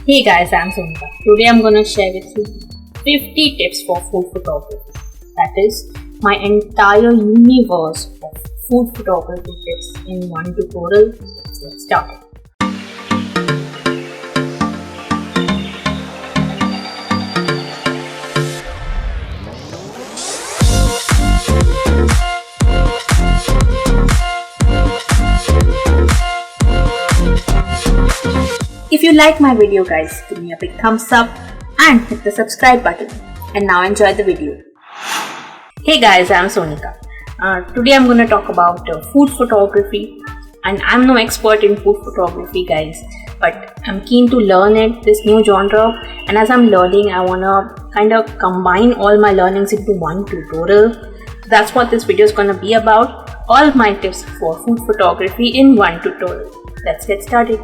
Hey guys, I'm Sonika. Today I'm gonna share with you 50 tips for food photography. That is my entire universe of food photography tips in one tutorial. Let's start it. If you like my video guys, give me a big thumbs up and hit the subscribe button. And now enjoy the video. Hey guys, I'm Sonika. Today I'm going to talk about food photography, and I'm no expert in food photography guys, but I'm keen to learn this new genre, and as I'm learning I want to kind of combine all my learnings into one tutorial. That's what this video is going to be about, all my tips for food photography in one tutorial. Let's get started.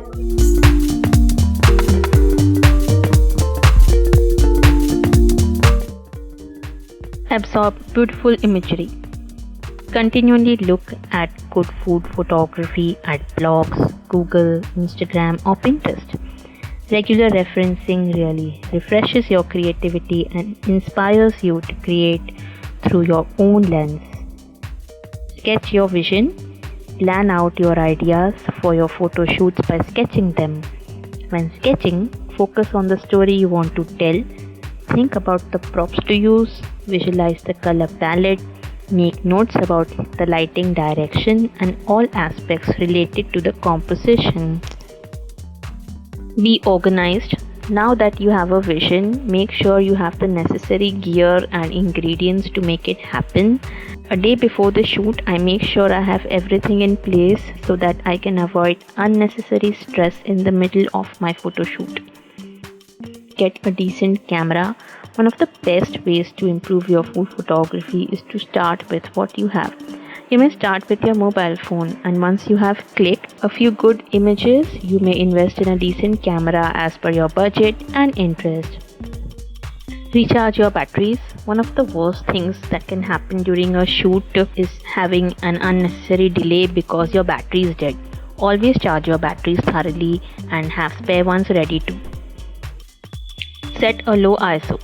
Absorb beautiful imagery. Continually look at good food photography at blogs, Google, Instagram or Pinterest. Regular referencing really refreshes your creativity and inspires you to create through your own lens. Sketch your vision. Plan out your ideas for your photo shoots by sketching them. When sketching, focus on the story you want to tell. Think about the props to use, visualize the color palette, make notes about the lighting direction and all aspects related to the composition. Be organized. Now that you have a vision, make sure you have the necessary gear and ingredients to make it happen. A day before the shoot, I make sure I have everything in place so that I can avoid unnecessary stress in the middle of my photo shoot. Get a decent camera. One of the best ways to improve your food photography is to start with what you have. You may start with your mobile phone, and once you have clicked a few good images, you may invest in a decent camera as per your budget and interest. Recharge your batteries. One of the worst things that can happen during a shoot is having an unnecessary delay because your battery is dead. Always charge your batteries thoroughly and have spare ones ready to. Set a low ISO.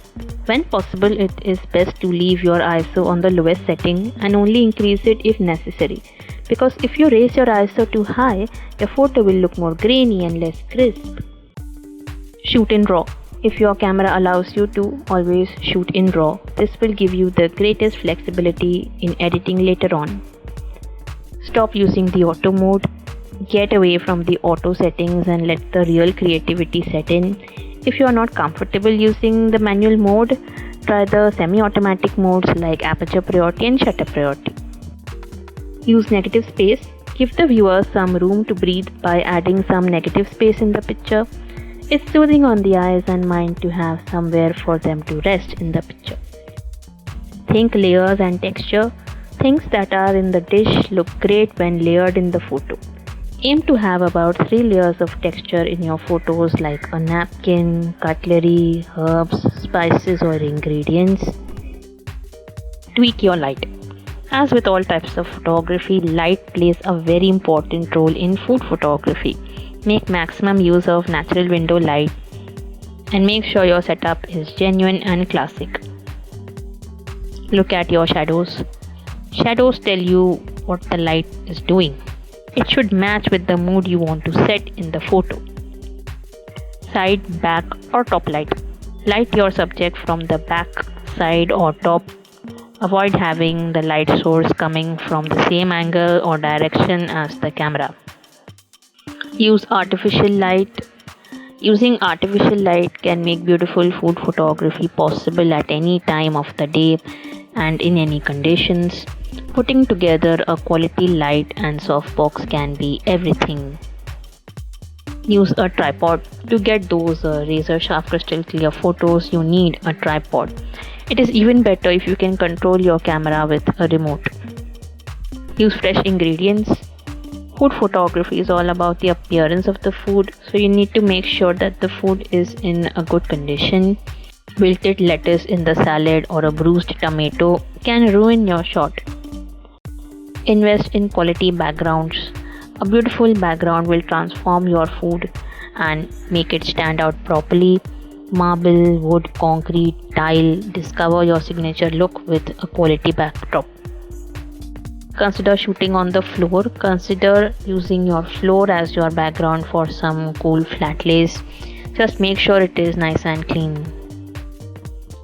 When possible, it is best to leave your ISO on the lowest setting and only increase it if necessary. Because if you raise your ISO too high, your photo will look more grainy and less crisp. Shoot in RAW. If your camera allows you to, always shoot in RAW. This will give you the greatest flexibility in editing later on. Stop using the auto mode. Get away from the auto settings and let the real creativity set in. If you are not comfortable using the manual mode, try the semi-automatic modes like aperture priority and shutter priority. Use negative space. Give the viewer some room to breathe by adding some negative space in the picture. It's soothing on the eyes and mind to have somewhere for them to rest in the picture. Think layers and texture. Things that are in the dish look great when layered in the photo. Aim to have about 3 layers of texture in your photos like a napkin, cutlery, herbs, spices or ingredients. Tweak your light. As with all types of photography, light plays a very important role in food photography. Make maximum use of natural window light and make sure your setup is genuine and classic. Look at your shadows. Shadows tell you what the light is doing. It should match with the mood you want to set in the photo. Side, back or top light. Light your subject from the back, side or top. Avoid having the light source coming from the same angle or direction as the camera. Use artificial light. Using artificial light can make beautiful food photography possible at any time of the day and in any conditions. Putting together a quality light and softbox can be everything. Use a tripod. To get those razor sharp crystal clear photos, you need a tripod. It is even better if you can control your camera with a remote. Use fresh ingredients. Food photography is all about the appearance of the food, so you need to make sure that the food is in a good condition. Wilted lettuce in the salad or a bruised tomato can ruin your shot. Invest in quality backgrounds. A beautiful background will transform your food and make it stand out properly. Marble, wood, concrete, tile. Discover your signature look with a quality backdrop. Consider shooting on the floor. Consider using your floor as your background for some cool flat lays. Just make sure it is nice and clean.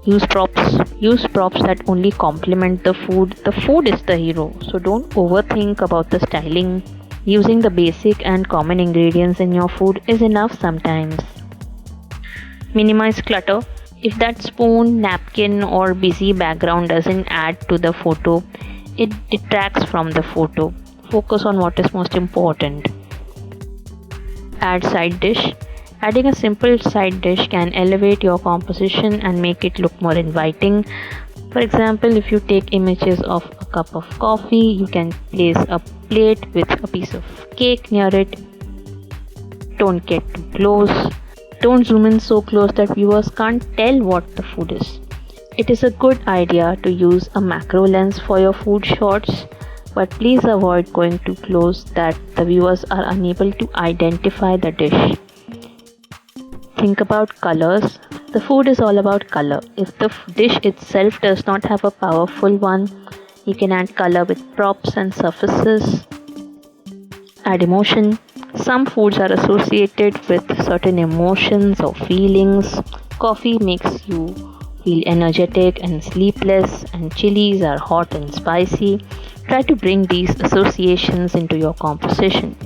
Use props. Use props that only complement the food. The food is the hero, so don't overthink about the styling. Using the basic and common ingredients in your food is enough sometimes. Minimize clutter. If that spoon, napkin, or busy background doesn't add to the photo, it detracts from the photo. Focus on what is most important. Add side dish. Adding a simple side dish can elevate your composition and make it look more inviting. For example, if you take images of a cup of coffee, you can place a plate with a piece of cake near it. Don't get too close. Don't zoom in so close that viewers can't tell what the food is. It is a good idea to use a macro lens for your food shots, but please avoid going too close that the viewers are unable to identify the dish. Think about colors. The food is all about color. If the dish itself does not have a powerful one, you can add color with props and surfaces. Add emotion. Some foods are associated with certain emotions or feelings. Coffee makes you feel energetic and sleepless, and chilies are hot and spicy. Try to bring these associations into your composition.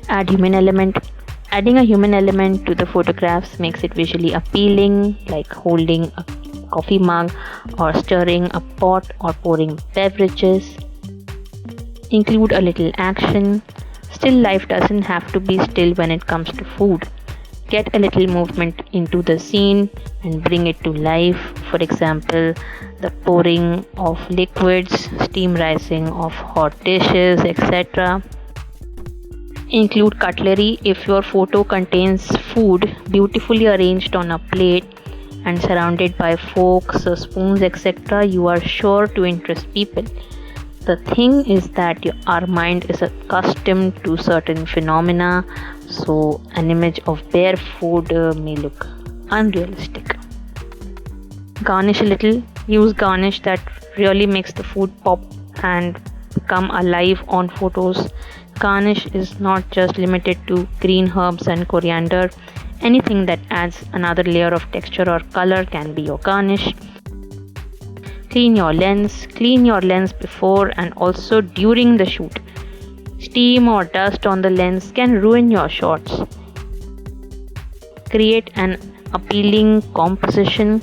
Add human element. Adding a human element to the photographs makes it visually appealing, like holding a coffee mug or stirring a pot or pouring beverages. Include a little action. Still life doesn't have to be still when it comes to food. Get a little movement into the scene and bring it to life. For example, the pouring of liquids, steam rising of hot dishes, etc. Include cutlery. If your photo contains food beautifully arranged on a plate and surrounded by forks, spoons, etc., you are sure to interest people. The thing is that our mind is accustomed to certain phenomena, so an image of bare food may look unrealistic. Garnish a little. Use garnish that really makes the food pop and come alive on photos. Garnish is not just limited to green herbs and coriander. Anything that adds another layer of texture or color can be your garnish. Clean your lens. Clean your lens before and also during the shoot. Steam or dust on the lens can ruin your shots. Create an appealing composition.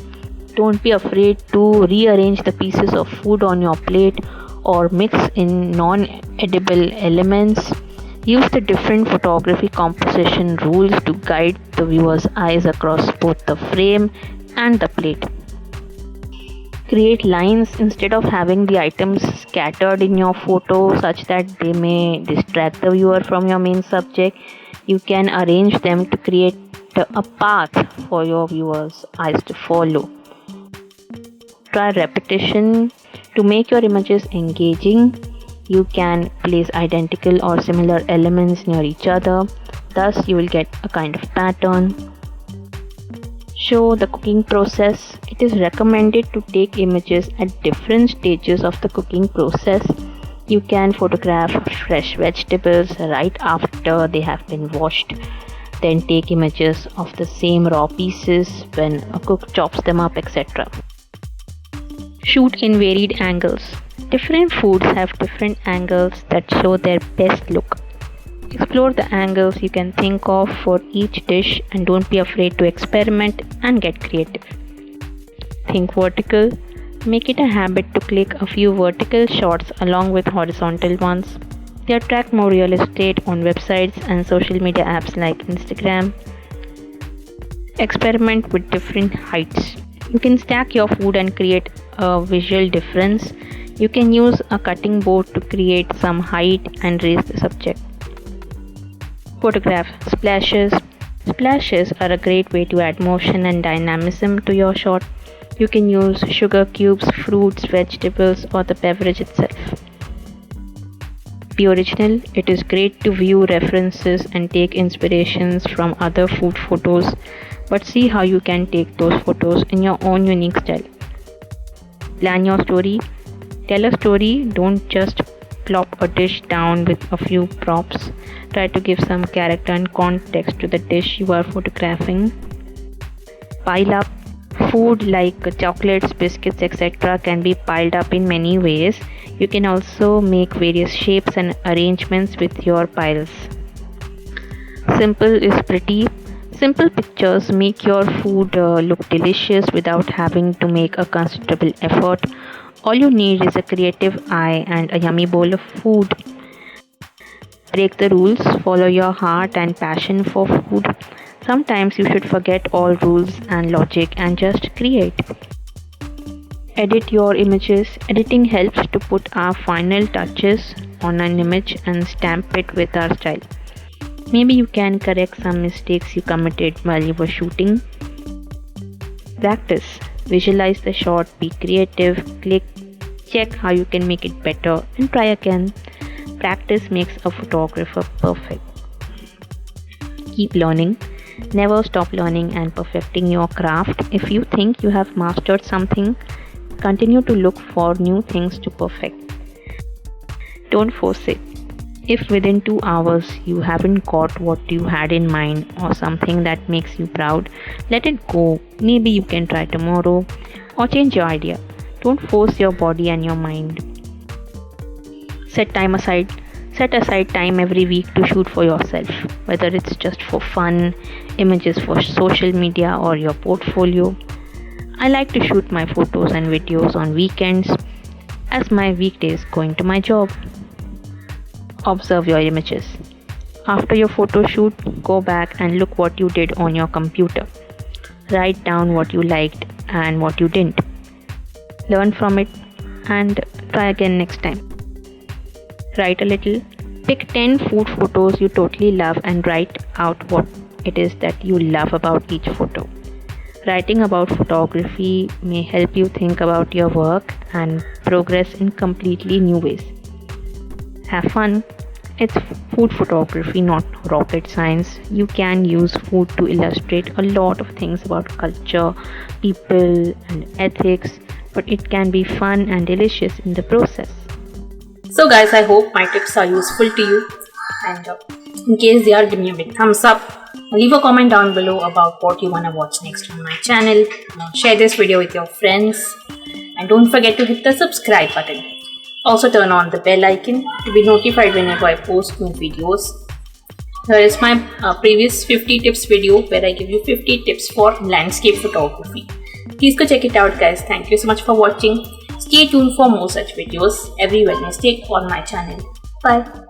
Don't be afraid to rearrange the pieces of food on your plate or mix in non-edible elements. Use the different photography composition rules to guide the viewer's eyes across both the frame and the plate. Create lines instead of having the items scattered in your photo such that they may distract the viewer from your main subject. You can arrange them to create a path for your viewers' eyes to follow. Try repetition. To make your images engaging, you can place identical or similar elements near each other. Thus, you will get a kind of pattern. Show the cooking process. It is recommended to take images at different stages of the cooking process. You can photograph fresh vegetables right after they have been washed. Then take images of the same raw pieces when a cook chops them up, etc. Shoot in varied angles. Different foods have different angles that show their best look. Explore the angles you can think of for each dish and don't be afraid to experiment and get creative. Think vertical. Make it a habit to click a few vertical shots along with horizontal ones. They attract more real estate on websites and social media apps like Instagram. Experiment with different heights. You can stack your food and create a visual difference. You can use a cutting board to create some height and raise the subject. Photograph splashes. Splashes are a great way to add motion and dynamism to your shot. You can use sugar cubes, fruits, vegetables, or the beverage itself. Be original. It is great to view references and take inspirations from other food photos, but see how you can take those photos in your own unique style. Plan your story. Tell a story. Don't just plop a dish down with a few props. Try to give some character and context to the dish you are photographing. Pile up. Food like chocolates, biscuits, etc. can be piled up in many ways. You can also make various shapes and arrangements with your piles. Simple is pretty. Simple pictures make your food look delicious without having to make a considerable effort. All you need is a creative eye and a yummy bowl of food. Break the rules, follow your heart and passion for food. Sometimes you should forget all rules and logic and just create. Edit your images. Editing helps to put our final touches on an image and stamp it with our style. Maybe you can correct some mistakes you committed while you were shooting. Practice. Visualize the shot, be creative, click, check how you can make it better, and try again. Practice makes a photographer perfect. Keep learning. Never stop learning and perfecting your craft. If you think you have mastered something, continue to look for new things to perfect. Don't force it. If within 2 hours you haven't got what you had in mind or something that makes you proud, let it go. Maybe you can try tomorrow or change your idea. Don't force your body and your mind. Set time aside. Set aside time every week to shoot for yourself, whether it's just for fun, images for social media, or your portfolio. I like to shoot my photos and videos on weekends as my weekdays going to my job. Observe your images. After your photo shoot, go back and look what you did on your computer. Write down what you liked and what you didn't. Learn from it and try again next time. Write a little. Pick 10 food photos you totally love and write out what it is that you love about each photo. Writing about photography may help you think about your work and progress in completely new ways. Have fun. It's food photography, not rocket science. You can use food to illustrate a lot of things about culture, people, and ethics, but it can be fun and delicious in the process. So guys, I hope my tips are useful to you, and in case they are, give me a big thumbs up. Leave a comment down below about what you want to watch next on my channel. Share this video with your friends, and don't forget to hit the subscribe button. Also turn on the bell icon to be notified whenever I post new videos. Here is my previous 50 tips video where I give you 50 tips for landscape photography. Please go check it out guys. Thank you so much for watching. Stay tuned for more such videos every Wednesday on my channel. Bye.